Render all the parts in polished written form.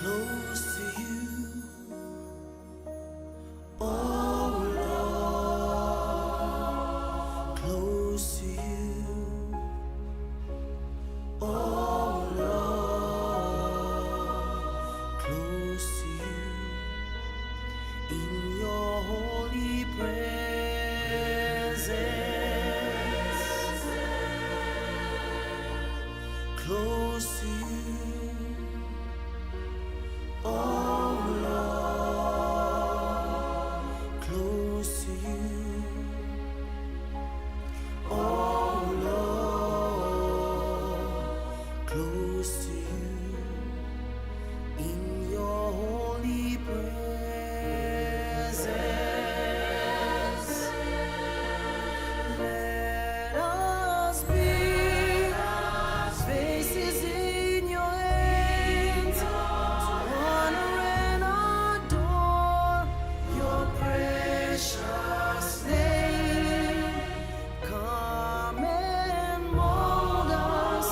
close to you, oh Lord, close to you, oh Lord, close to you, in your holy presence, close to you. Oh Lord, close to you. Oh Lord, close to you, in your holy presence. Let us be faces in your hands, honor and adore your precious name. Come and mold us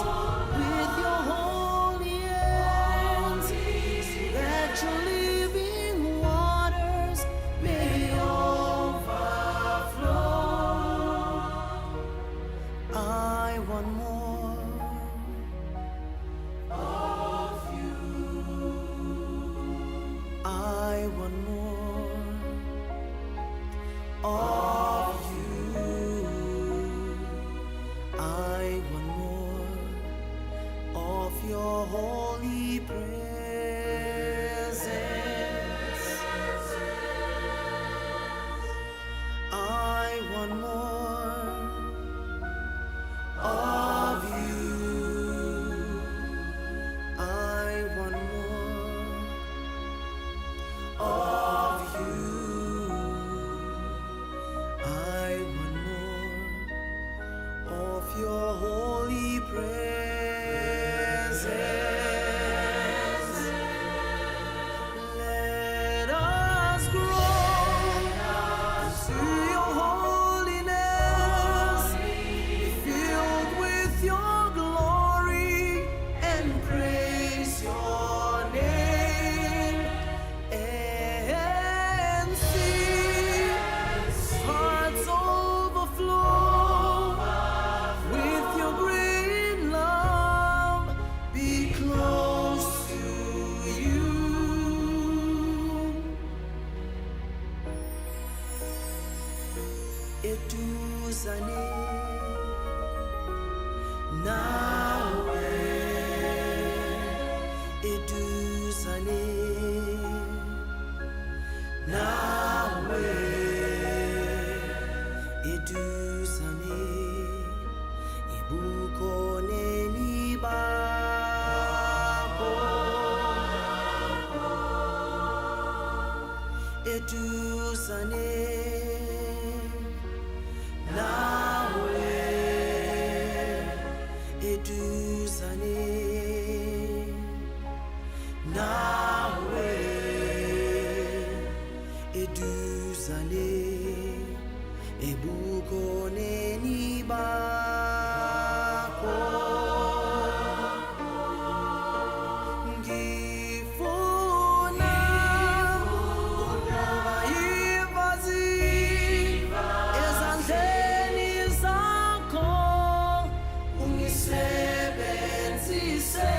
with your holy hands, so that your living waters may overflow. I want more of you. I want more of you. I want more of your holy presence. I want more of you. I want more of you. I want more of your holy presence. Let us grow to your holiness, filled with your glory, and praise your name, and see hearts overflow with your great love. Be close to you. Etuzane nawe, etuzane nawe, etuzane ebukoneni bakho, etuzane nawe, etuzane nawe, etuzane ebukoneni bakho. Ngifuna ukuba yivazi ezandleni zakho, ungisebenzise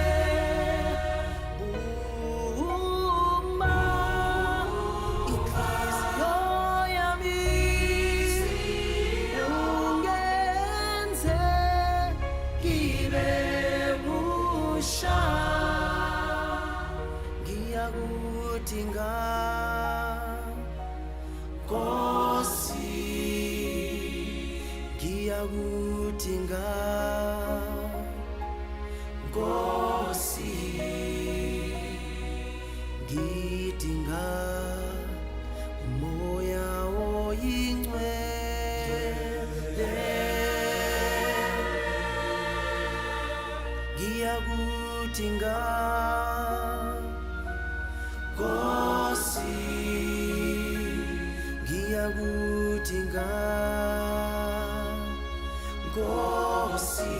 uma inhliziyo yami ungenze ngibe musha. Ngiyakudinga Nkosi, ngiyakudinga Nkosi, ngidinga umoya oyingcwele. Ngiyakudinga Nkosi, ngiyakudinga Nkosi.